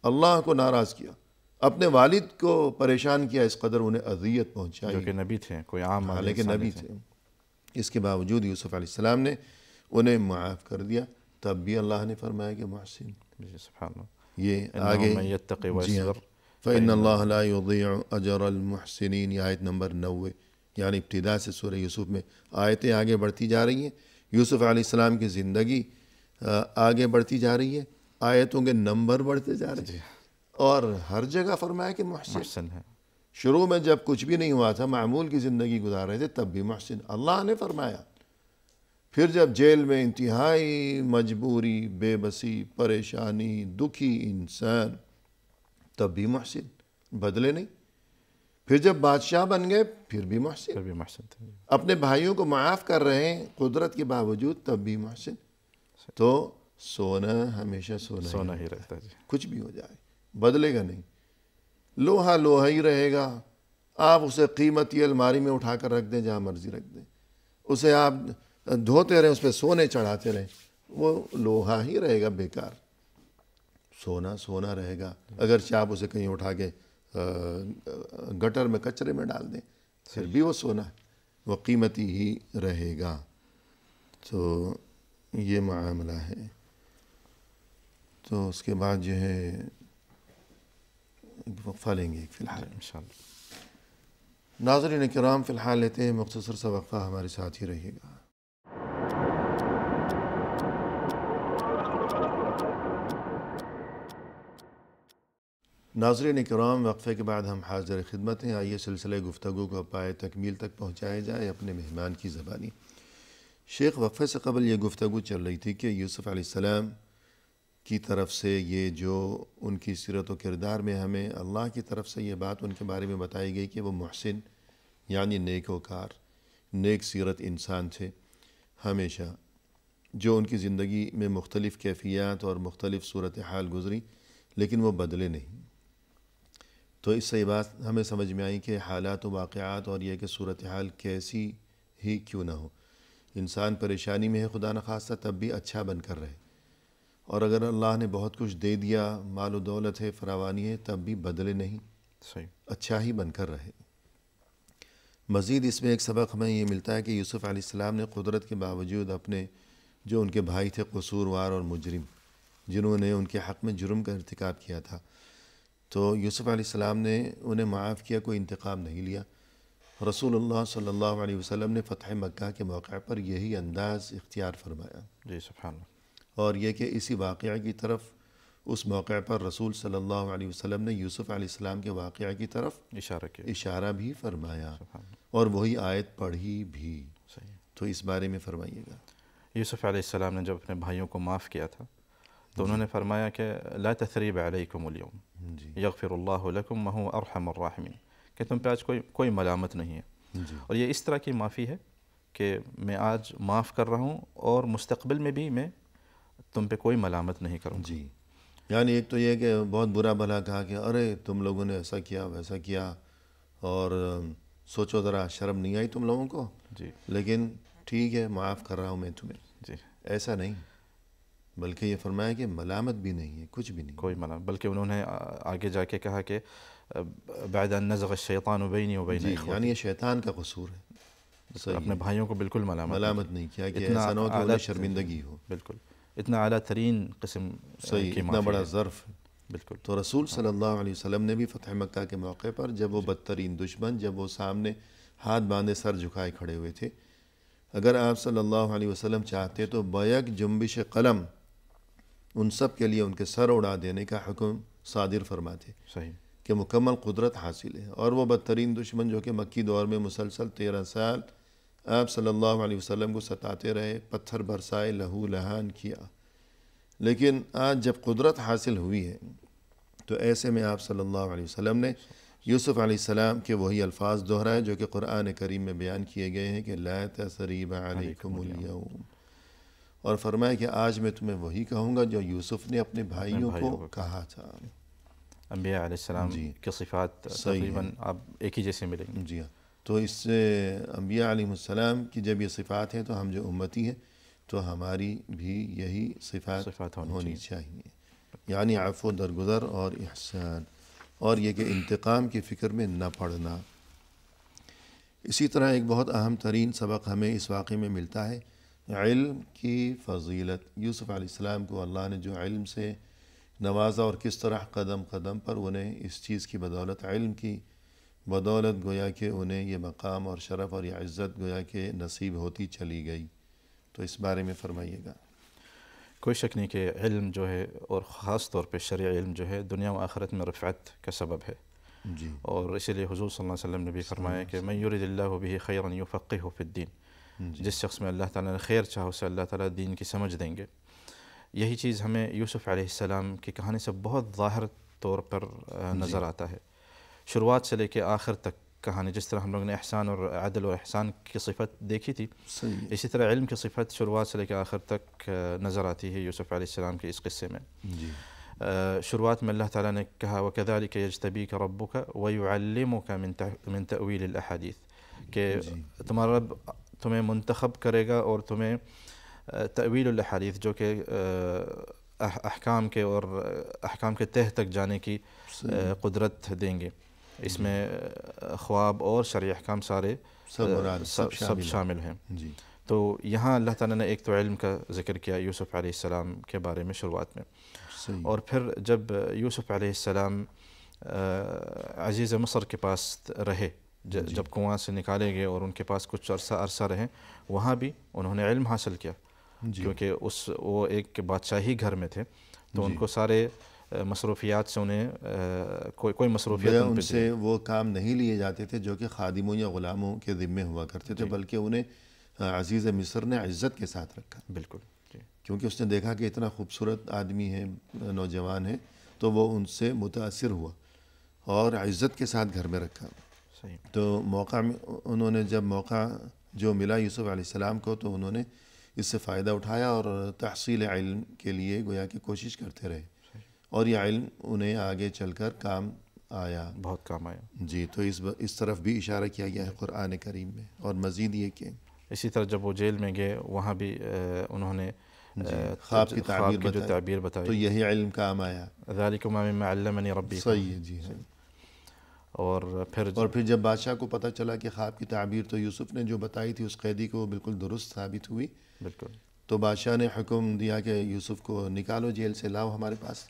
اللہ کو ناراض کیا، اپنے والد کو پریشان کیا، اس قدر انہیں اذیت پہنچائی، جو کہ نبی تھے، کوئی عام حالانکہ نبی تھے. اس کے باوجود یوسف علیہ السلام نے انہیں معاف کر دیا. تب بھی اللہ نے فرمایا کہ محسن. سبحان اللہ. یہ آگے، من یتقی جی ہاں، ویصبر فإن اللہ لا یضیع اجر المحسنین. یہ آیت نمبر 90، یعنی ابتدا سے سورہ یوسف میں آیتیں آگے بڑھتی جا رہی ہیں. یوسف علیہ السلام کی زندگی آگے بڑھتی جا رہی ہے، آیتوں کے نمبر بڑھتے جا رہے ہیں، اور ہر جگہ فرمایا کہ محسن ہے. شروع میں جب کچھ بھی نہیں ہوا تھا، معمول کی زندگی گزار رہے تھے، تب بھی محسن اللہ نے فرمایا. پھر جب جیل میں انتہائی مجبوری، بے بسی، پریشانی، دکھی انسان، تب بھی محسن، بدلے نہیں. پھر جب بادشاہ بن گئے، پھر بھی محسن تھے. اپنے بھائیوں کو معاف کر رہے ہیں قدرت کے باوجود، تب بھی محسن. تو سونا ہمیشہ سونا ہی رہتا ہے. کچھ بھی ہو جائے بدلے گا نہیں. لوہا لوہا ہی رہے گا. آپ اسے قیمتی الماری میں اٹھا کر رکھ دیں، جہاں مرضی رکھ دیں، اسے آپ دھوتے رہیں، اس پہ سونے چڑھاتے رہیں، وہ لوہا ہی رہے گا، بیکار. سونا سونا رہے گا. اگرچہ آپ اسے کہیں اٹھا کے گٹر میں، کچرے میں ڈال دیں، پھر بھی وہ سونا ہے، وہ قیمتی ہی رہے گا. تو یہ معاملہ ہے. تو اس کے بعد جو ہے وقفہ لیں گے فی الحال انشاءاللہ. ناظرین کرام، فی الحال لیتے ہیں مختصر سا وقفہ، ہمارے ساتھ ہی رہیے گا. ناظرین کرام، وقفے کے بعد ہم حاضر خدمت ہیں. آئیے سلسلے گفتگو کو پائے تکمیل تک پہنچایا جائے اپنے مہمان کی زبانی. شیخ، وقفے سے قبل یہ گفتگو چل رہی تھی کہ یوسف علیہ السلام کی طرف سے یہ جو ان کی سیرت و کردار میں ہمیں اللہ کی طرف سے یہ بات ان کے بارے میں بتائی گئی کہ وہ محسن، یعنی نیک وکار، نیک سیرت انسان تھے ہمیشہ، جو ان کی زندگی میں مختلف کیفیات اور مختلف صورتحال گزری، لیکن وہ بدلے نہیں. تو اس سے یہ بات ہمیں سمجھ میں آئی کہ حالات و واقعات اور یہ کہ صورتحال کیسی ہی کیوں نہ ہو، انسان پریشانی میں ہے، خدا نخواستہ، تب بھی اچھا بن کر رہے. اور اگر اللہ نے بہت کچھ دے دیا، مال و دولت ہے، فراوانی ہے، تب بھی بدلے نہیں، صحیح، اچھا ہی بن کر رہے. مزید اس میں ایک سبق ہمیں یہ ملتا ہے کہ یوسف علیہ السلام نے قدرت کے باوجود اپنے جو ان کے بھائی تھے قصوروار اور مجرم، جنہوں نے ان کے حق میں جرم کا ارتکاب کیا تھا، تو یوسف علیہ السلام نے انہیں معاف کیا، کوئی انتقام نہیں لیا. رسول اللہ صلی اللہ علیہ وسلم نے فتح مکہ کے موقع پر یہی انداز اختیار فرمایا. جی سبحان اللہ. اور یہ کہ اسی واقعہ کی طرف اس موقع پر رسول صلی اللہ علیہ وسلم نے یوسف علیہ السلام کے واقعہ کی طرف اشارہ بھی فرمایا، اور وہی آیت پڑھی بھی. تو اس بارے میں فرمائیے گا. یوسف علیہ السلام نے جب اپنے بھائیوں کو معاف کیا تھا تو انہوں نے فرمایا کہ لا تثریب علیکم اليوم یغفر اللہ لکم وہو ارحم الراحمین، کہ تم پہ آج کوئی ملامت نہیں ہے. اور یہ اس طرح کی معافی ہے کہ میں آج معاف کر رہا ہوں اور مستقبل میں بھی میں تم پہ کوئی ملامت نہیں کروں. جی، یعنی ایک تو یہ کہ بہت برا بھلا کہا کہ ارے تم لوگوں نے ایسا کیا ویسا کیا، اور سوچو ذرا شرم نہیں آئی تم لوگوں کو؟ جی لیکن ٹھیک ہے معاف کر رہا ہوں میں تمہیں. جی ایسا نہیں، بلکہ یہ فرمایا کہ ملامت بھی نہیں ہے، کچھ بھی نہیں. کوئی ملامت، بلکہ انہوں نے آگے جا کے کہا کہ بعد ان نزغ الشیطان بینی و بین جی اخوتی، یعنی یہ شیطان کا قصور ہے. صحیح اپنے ہے. بھائیوں کو بالکل ملامت نہیں کیا کہ اتنا ایسا نہ ہو کہ انہیں اعلیٰ شرمندگی ہو. بالکل اتنا اعلیٰ ترین قسم صحیح، کی اتنا معافی بڑا ہے. ظرف. بالکل. تو رسول صلی اللہ علیہ وسلم نے بھی فتح مکہ کے موقع پر جب وہ بدترین دشمن، جب وہ سامنے ہاتھ باندھے سر جھکائے کھڑے ہوئے تھے، اگر آپ صلی اللہ علیہ وسلم چاہتے تو بیک جنبش قلم ان سب کے لیے ان کے سر اڑا دینے کا حکم صادر فرماتے صحیح. کہ مکمل قدرت حاصل ہے. اور وہ بدترین دشمن جو کہ مکی دور میں مسلسل 13 سال آپ صلی اللہ علیہ وسلم کو ستاتے رہے، پتھر برسائے، لہو لہان کیا، لیکن آج جب قدرت حاصل ہوئی ہے تو ایسے میں آپ صلی اللہ علیہ وسلم نے یوسف علیہ السلام کے وہی الفاظ دہرائے جو کہ قرآن کریم میں بیان کیے گئے ہیں کہ لا تثریب علیکم اليوم، اور فرمایا کہ آج میں تمہیں وہی کہوں گا جو یوسف نے اپنے بھائیوں کو کہا تھا. انبیاء علیہ السلام کی صفات تقریباً آپ ایک ہی جیسے ملیں گے. جی ہاں. تو اس سے انبیاء علیہ السلام کی جب یہ صفات ہیں تو ہم جو امتی ہیں تو ہماری بھی یہی صفات ہونی چاہیے. یعنی عفو، درگزر اور احسان، اور یہ کہ انتقام کی فکر میں نہ پڑنا. اسی طرح ایک بہت اہم ترین سبق ہمیں اس واقعے میں ملتا ہے، علم کی فضیلت. یوسف علیہ السلام کو اللہ نے جو علم سے نوازا اور کس طرح قدم قدم پر انہیں اس چیز کی بدولت، علم کی بدولت گویا کہ انہیں یہ مقام اور شرف اور یہ عزت گویا کہ نصیب ہوتی چلی گئی. تو اس بارے میں فرمائیے گا. کوئی شک نہیں کہ علم جو ہے، اور خاص طور پہ شرعی علم جو ہے، دنیا و آخرت میں رفعت کا سبب ہے. جی. اور اسی لیے حضور صلی اللہ علیہ وسلم نے بھی فرمایا کہ من یرد اللہ بہ خیرا یفقہہ فی الدین، جس شخص میں اللہ تعالیٰ نے خیر چاہا اسے اللہ تعالیٰ دین کی سمجھ دیں گے. یہی چیز ہمیں یوسف علیہ السلام کی کہانی سے بہت ظاہر طور پر نظر آتا ہے، شروعات سے لے کے آخر تک کہانی. جس طرح ہم لوگوں نے احسان اور عدل اور احسان کی صفت دیکھی تھی، اسی طرح علم کی صفت شروعات سے لے کے آخر تک نظر آتی ہے یوسف علیہ السلام کے اس قصے میں. شروعات میں اللہ تعالیٰ نے کہا وَكَذَلِكَ يَجْتَبِيكَ رَبُّكَ وَيُعَلِّمُكَ مِن تَأْوِيلِ الْأَحَادِيثِ، کہ تمہارا رب تمہیں منتخب کرے گا اور تمہیں تأویل الاحادیث، جو کہ احکام کے اور احکام کے تہ تک جانے کی قدرت دیں گے. اس میں خواب اور شرعی احکام سارے سب شامل ہیں. تو یہاں اللہ تعالیٰ نے ایک تو علم کا ذکر کیا یوسف علیہ السلام کے بارے میں شروعات میں، اور پھر جب یوسف علیہ السلام عزیز مصر کے پاس رہے، جب کنواں سے نکالے گئے اور ان کے پاس کچھ عرصہ رہے، وہاں بھی انہوں نے علم حاصل کیا، کیونکہ وہ ایک بادشاہی گھر میں تھے، تو ان کو سارے مصروفیات سے انہیں کوئی مصروفیت ان سے وہ کام نہیں لیے جاتے تھے جو کہ خادموں یا غلاموں کے ذمے ہوا کرتے تھے، بلکہ انہیں عزیز مصر نے عزت کے ساتھ رکھا. بالکل. کیونکہ اس نے دیکھا کہ اتنا خوبصورت آدمی ہے، نوجوان ہے، تو وہ ان سے متاثر ہوا اور عزت کے ساتھ گھر میں رکھا. تو انہوں نے جب موقع جو ملا یوسف علیہ السلام کو، تو انہوں نے اس سے فائدہ اٹھایا اور تحصیل علم کے لیے گویا کہ کوشش کرتے رہے، اور یہ علم انہیں آگے چل کر کام آیا، بہت کام آیا. جی. تو اس طرف بھی اشارہ کیا گیا ہے قرآن کریم میں. اور مزید یہ کہ اسی طرح جب وہ جیل میں گئے، وہاں بھی انہوں نے خواب کی تعبیر بتائی، تو یہی علم کام آیا. ذَلِكَ مَا مِمَّا عَلَّمَنِي رَبِّي. صحیح ہے. جی. اور پھر جب بادشاہ کو پتہ چلا کہ خواب کی تعبیر تو یوسف نے جو بتائی تھی اس قیدی کو بالکل درست ثابت ہوئی، بالکل، تو بادشاہ نے حکم دیا کہ یوسف کو نکالو جیل سے، لاؤ ہمارے پاس.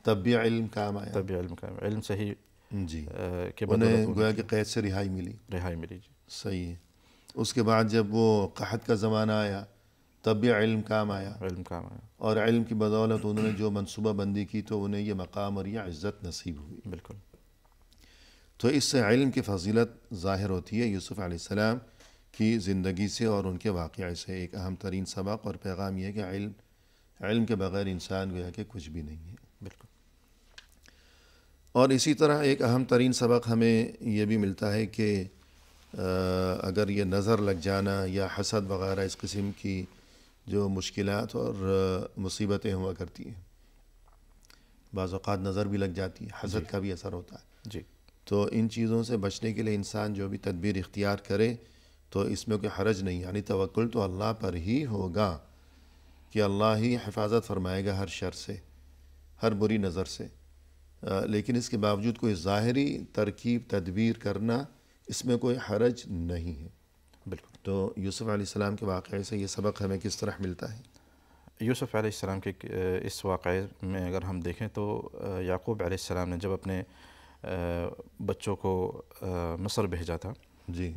تب بھی علم کام آیا. تب بھی علم صحیح. جی. انہیں گویا کہ قید سے رہائی ملی. جی. صحیح ہے. اس کے بعد جب وہ قحط کا زمانہ آیا تب بھی علم کام آیا. اور علم کی بدولت انہوں نے جو منصوبہ بندی کی تو انہیں یہ مقام اور یہ عزت نصیب ہوئی. بالکل. تو اس سے علم کی فضیلت ظاہر ہوتی ہے یوسف علیہ السلام کی زندگی سے اور ان کے واقعے سے. ایک اہم ترین سبق اور پیغام یہ ہے کہ علم کے بغیر انسان گویا کہ کچھ بھی نہیں ہے. بالکل. اور اسی طرح ایک اہم ترین سبق ہمیں یہ بھی ملتا ہے کہ اگر یہ نظر لگ جانا یا حسد وغیرہ اس قسم کی جو مشکلات اور مصیبتیں ہوا کرتی ہیں، بعض اوقات نظر بھی لگ جاتی ہے، حسد کا بھی اثر ہوتا ہے. جی. تو ان چیزوں سے بچنے کے لیے انسان جو بھی تدبیر اختیار کرے تو اس میں کوئی حرج نہیں، یعنی توکل تو اللہ پر ہی ہوگا کہ اللہ ہی حفاظت فرمائے گا ہر شر سے، ہر بری نظر سے، لیکن اس کے باوجود کوئی ظاہری ترکیب تدبیر کرنا اس میں کوئی حرج نہیں ہے۔ بالکل۔ تو یوسف علیہ السلام کے واقعے سے یہ سبق ہمیں کس طرح ملتا ہے؟ یوسف علیہ السلام کے اس واقعے میں اگر ہم دیکھیں تو یعقوب علیہ السلام نے جب اپنے بچوں کو مصر بھیجا تھا جی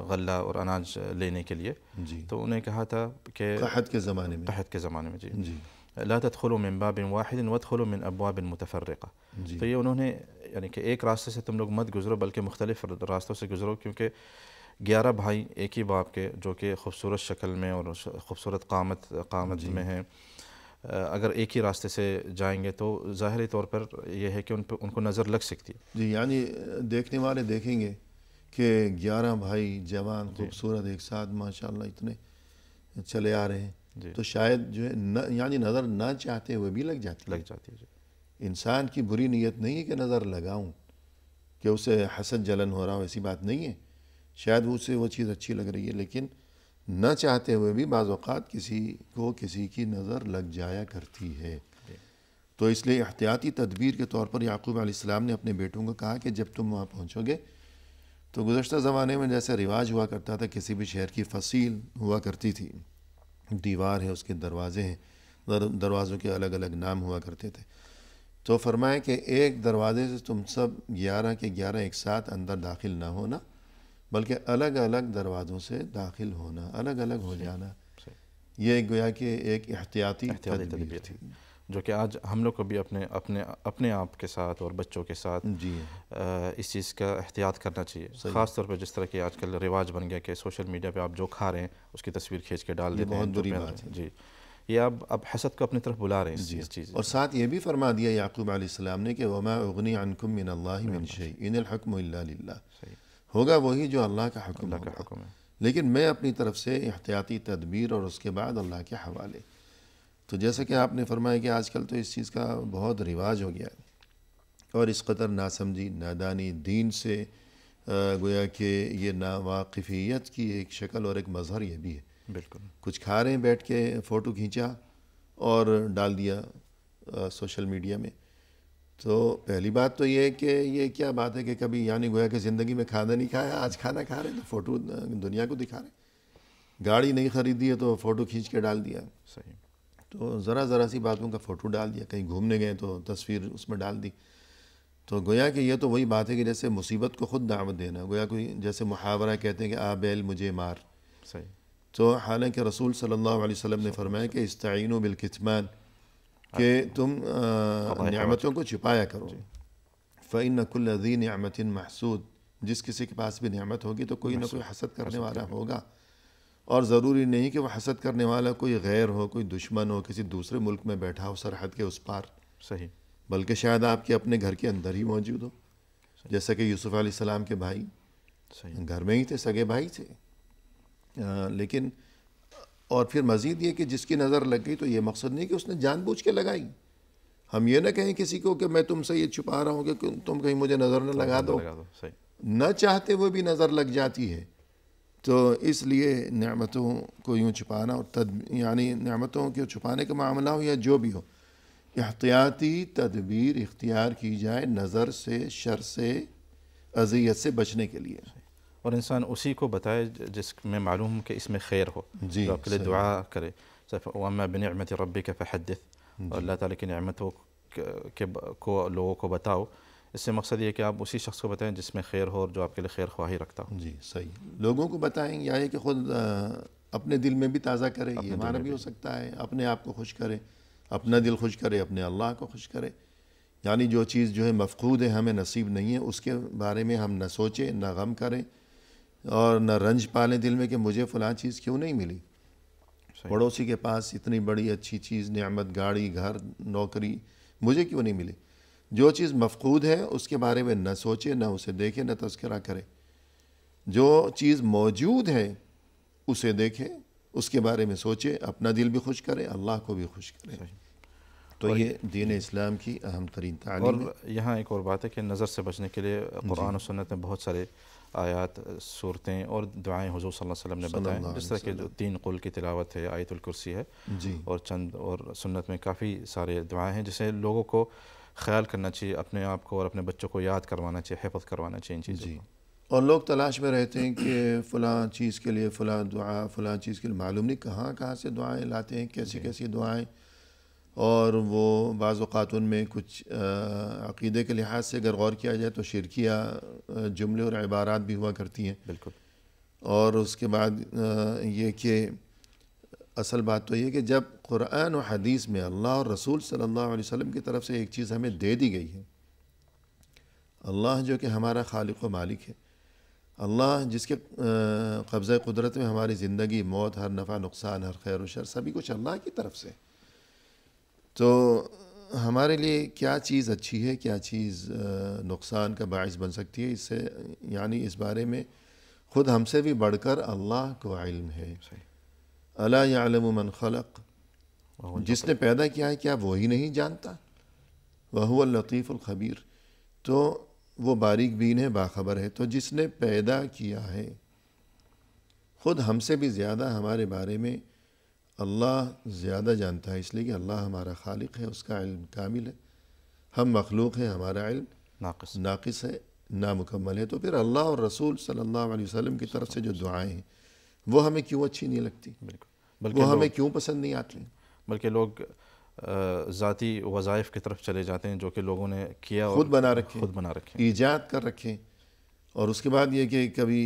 غلہ اور اناج لینے کے لیے، جی، تو انہیں کہا تھا کہ قحط کے زمانے میں، قحط کے زمانے میں جی جی لا تدخلوا من باب واحد وادخلوا من ابواب متفرقہ، جی تو یہ انہوں نے یعنی کہ ایک راستے سے تم لوگ مت گزرو بلکہ مختلف راستوں سے گزرو، کیونکہ 11 بھائی ایک ہی باپ کے جو کہ خوبصورت شکل میں اور خوبصورت قامت میں ہیں، اگر ایک ہی راستے سے جائیں گے تو ظاہری طور پر یہ ہے کہ ان کو نظر لگ سکتی ہے۔ جی، یعنی دیکھنے والے دیکھیں گے کہ 11 بھائی جوان خوبصورت ایک ساتھ ماشاءاللہ اتنے چلے آ رہے ہیں، جی تو شاید جو ہے یعنی نظر نہ چاہتے ہوئے بھی لگ جاتی ہے جی۔ انسان کی بری نیت نہیں ہے کہ نظر لگاؤں کہ اسے حسد جلن ہو رہا ہو، ایسی بات نہیں ہے، شاید اسے وہ چیز اچھی لگ رہی ہے، لیکن نہ چاہتے ہوئے بھی بعض اوقات کسی کی نظر لگ جایا کرتی ہے۔ تو اس لیے احتیاطی تدبیر کے طور پر یعقوب علیہ السلام نے اپنے بیٹوں کو کہا کہ جب تم وہاں پہنچو گے تو گزشتہ زمانے میں جیسے رواج ہوا کرتا تھا، کسی بھی شہر کی فصیل ہوا کرتی تھی، دیوار ہے، اس کے دروازے ہیں، دروازوں کے الگ الگ نام ہوا کرتے تھے، تو فرمایا کہ ایک دروازے سے تم سب 11 کے 11 ایک ساتھ اندر داخل نہ ہونا، بلکہ الگ الگ دروازوں سے داخل ہونا، الگ الگ ہو جانا۔ یہ گویا کہ ایک احتیاطی تدبیر تھی، جو کہ آج ہم لوگ کو بھی اپنے آپ کے ساتھ اور بچوں کے ساتھ جی اس چیز کا احتیاط کرنا چاہیے، خاص طور پہ جس طرح کہ آج کل رواج بن گیا کہ سوشل میڈیا پہ آپ جو کھا رہے ہیں اس کی تصویر کھینچ کے ڈال دیتے ہیں، بہت بری بات ہے جی، یہ اب حسد کو اپنی طرف بلا رہے ہیں اس چیز، اور ساتھ یہ بھی فرما دیا یعقوب علیہ السلام نے کہ وما اغنی عنکم من اللہ من شیء ان الحکم الا للہ، ہوگا وہی جو اللہ کا حکم ہوگا، لیکن میں اپنی طرف سے احتیاطی تدبیر اور اس کے بعد اللہ کے حوالے۔ تو جیسا کہ آپ نے فرمایا کہ آج کل تو اس چیز کا بہت رواج ہو گیا ہے، اور اس قدر ناسمجھی نادانی دین سے گویا کہ یہ ناواقفیت کی ایک شکل اور ایک مظہر یہ بھی ہے۔ بالکل، کچھ کھا رہے ہیں بیٹھ کے فوٹو کھینچا اور ڈال دیا سوشل میڈیا میں، تو پہلی بات تو یہ ہے کہ یہ کیا بات ہے کہ کبھی یعنی گویا کہ زندگی میں کھانا نہیں کھایا، آج کھانا کھا رہے ہیں تو فوٹو دنیا کو دکھا رہے ہیں، گاڑی نہیں خریدی ہے تو فوٹو کھینچ کے ڈال دیا، صحیح، تو ذرا سی باتوں کا فوٹو ڈال دیا، کہیں گھومنے گئے تو تصویر اس میں ڈال دی، تو گویا کہ یہ تو وہی بات ہے کہ جیسے مصیبت کو خود دعوت دینا، گویا کوئی جیسے محاورہ کہتے ہیں کہ آ بیل مجھے مار، صحیح، تو حالانکہ رسول صلی اللہ علیہ وسلم نے فرمایا کہ استعینوا بالکتمان، کہ تم نعمتوں کو چھپایا کرو، فإن كل ذی نعمت محسود، جس کسی کے پاس بھی نعمت ہوگی تو کوئی نہ کوئی حسد کرنے والا ہوگا، اور ضروری نہیں کہ وہ حسد کرنے والا کوئی غیر ہو، کوئی دشمن ہو، کسی دوسرے ملک میں بیٹھا ہو سرحد کے اس پار، صحیح، بلکہ شاید آپ کے اپنے گھر کے اندر ہی موجود ہو، جیسا کہ یوسف علیہ السلام کے بھائی گھر میں ہی تھے، سگے بھائی تھے، لیکن اور پھر مزید یہ کہ جس کی نظر لگ گئی تو یہ مقصد نہیں کہ اس نے جان بوجھ کے لگائی، ہم یہ نہ کہیں کسی کو کہ میں تم سے یہ چھپا رہا ہوں کہ تم کہیں مجھے نظر نہ لگا دو، نہ چاہتے ہوئے بھی نظر لگ جاتی ہے، تو اس لیے نعمتوں کو یوں چھپانا اور یعنی نعمتوں کو چھپانے کا معاملہ ہو یا جو بھی ہو، احتیاطی تدبیر اختیار کی جائے نظر سے، شر سے، اذیت سے بچنے کے لیے، اور انسان اسی کو بتائے جس میں معلوم کہ اس میں خیر ہو، جو آپ کے لیے دعا کرے، وَأَمَّا بِنِعْمَةِ رَبِّكَ فَحَدِّثْ، اور اللہ تعالیٰ کی نعمتوں کو لوگوں کو بتاؤ، اس سے مقصد یہ کہ آپ اسی شخص کو بتائیں جس میں خیر ہو اور جو آپ کے لیے خیر خواہی رکھتا ہو۔ جی صحیح، لوگوں کو بتائیں یا یہ کہ خود اپنے دل میں بھی تازہ کرے، یہ ہمارا بھی ہو سکتا ہے، اپنے آپ کو خوش کرے، اپنا دل خوش کرے، اپنے اللہ کو خوش کرے، یعنی جو چیز جو ہے مفقود ہے، ہمیں نصیب نہیں ہے، اس کے بارے میں ہم نہ سوچیں، نہ غم کریں اور نہ رنج پالیں دل میں کہ مجھے فلاں چیز کیوں نہیں ملی، پڑوسی کے پاس اتنی بڑی اچھی چیز، نعمت، گاڑی، گھر، نوکری، مجھے کیوں نہیں ملی۔ جو چیز مفقود ہے اس کے بارے میں نہ سوچے، نہ اسے دیکھے، نہ تذکرہ کرے، جو چیز موجود ہے اسے دیکھے، اس کے بارے میں سوچے، اپنا دل بھی خوش کرے، اللہ کو بھی خوش کرے۔ تو یہ دین اسلام کی اہم ترین تعلیم ہے۔ اور یہاں ایک اور بات ہے کہ نظر سے بچنے کے لیے قرآن و سنت میں بہت سارے آیات، صورتیں اور دعائیں حضور صلی اللہ علیہ وسلم نے بتائیں، جس طرح کہ جو 3 قل کی تلاوت ہے، آیت الکرسی ہے، جی، اور چند اور سنت میں کافی سارے دعائیں ہیں جسے لوگوں کو خیال کرنا چاہیے، اپنے آپ کو اور اپنے بچوں کو یاد کروانا چاہیے، حفظ کروانا چاہیے ان چیزوں جی۔ کو۔ اور لوگ تلاش میں رہتے ہیں کہ فلاں چیز کے لیے فلاں دعا، فلاں چیز کے لیے معلوم نہیں کہاں سے دعائیں لاتے ہیں، کیسی دعائیں، اور وہ بعض اوقات ان میں کچھ عقیدے کے لحاظ سے اگر غور کیا جائے تو شرکیہ جملے اور عبارات بھی ہوا کرتی ہیں۔ بالکل۔ اور اس کے بعد یہ کہ اصل بات تو یہ کہ جب قرآن و حدیث میں اللہ اور رسول صلی اللہ علیہ وسلم کی طرف سے ایک چیز ہمیں دے دی گئی ہے، اللہ جو کہ ہمارا خالق و مالک ہے، اللہ جس کے قبضہ قدرت میں ہماری زندگی، موت، ہر نفع نقصان، ہر خیر و شر، سبھی کچھ اللہ کی طرف سے، تو ہمارے لیے کیا چیز اچھی ہے، کیا چیز نقصان کا باعث بن سکتی ہے، اس سے یعنی اس بارے میں خود ہم سے بھی بڑھ کر اللہ کو علم ہے۔ الا یعلم من خلق، جس نے پیدا کیا ہے کیا وہی نہیں جانتا؟ وہو اللطیف الخبیر، تو وہ باریک بین ہے، باخبر ہے۔ تو جس نے پیدا کیا ہے خود ہم سے بھی زیادہ ہمارے بارے میں اللہ زیادہ جانتا ہے، اس لیے کہ اللہ ہمارا خالق ہے، اس کا علم کامل ہے، ہم مخلوق ہیں، ہمارا علم ناقص ہے، نامکمل ہے۔ تو پھر اللہ اور رسول صلی اللہ علیہ وسلم کی طرف سے جو دعائیں ہیں وہ ہمیں کیوں اچھی نہیں لگتی، وہ ہمیں کیوں پسند نہیں آتی؟ بلکہ لوگ ذاتی وظائف کی طرف چلے جاتے ہیں جو کہ لوگوں نے کیا اور خود بنا رکھے، ایجاد کر رکھے، اور اس کے بعد یہ کہ کبھی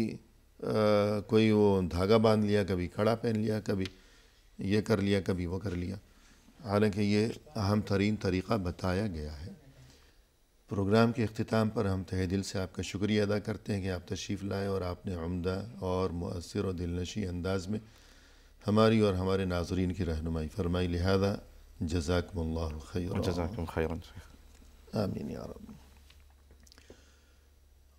کوئی وہ دھاگا باندھ لیا، کبھی کھڑا پہن لیا، کبھی یہ کر لیا، کبھی وہ کر لیا، حالانکہ یہ اہم ترین طریقہ بتایا گیا ہے۔ پروگرام کے اختتام پر ہم تہہ دل سے آپ کا شکریہ ادا کرتے ہیں کہ آپ تشریف لائے اور آپ نے عمدہ اور مؤثر اور دلنشیں انداز میں ہماری اور ہمارے ناظرین کی رہنمائی فرمائی، لہذا جزاکم اللہ خیرا، جزاکم خیرا، آمین یا رب۔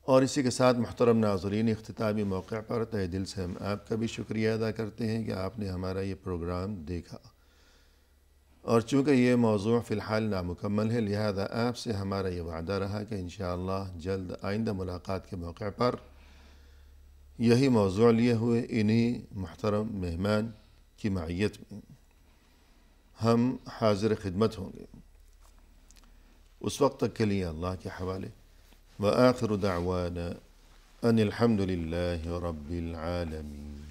اور اسی کے ساتھ محترم ناظرین، اختتامی موقع پر تہہ دل سے ہم آپ کا بھی شکریہ ادا کرتے ہیں کہ آپ نے ہمارا یہ پروگرام دیکھا، اور چونکہ یہ موضوع فی الحال نامکمل ہے لہذا آپ سے ہمارا یہ وعدہ رہا کہ انشاءاللہ جلد آئندہ ملاقات کے موقع پر یہی موضوع لیے ہوئے انہی محترم مہمان کی معیت میں ہم حاضر خدمت ہوں گے۔ اس وقت تک کے لیے اللہ کے حوالے، وآخر دعوانا ان الحمد للہ رب العالمین۔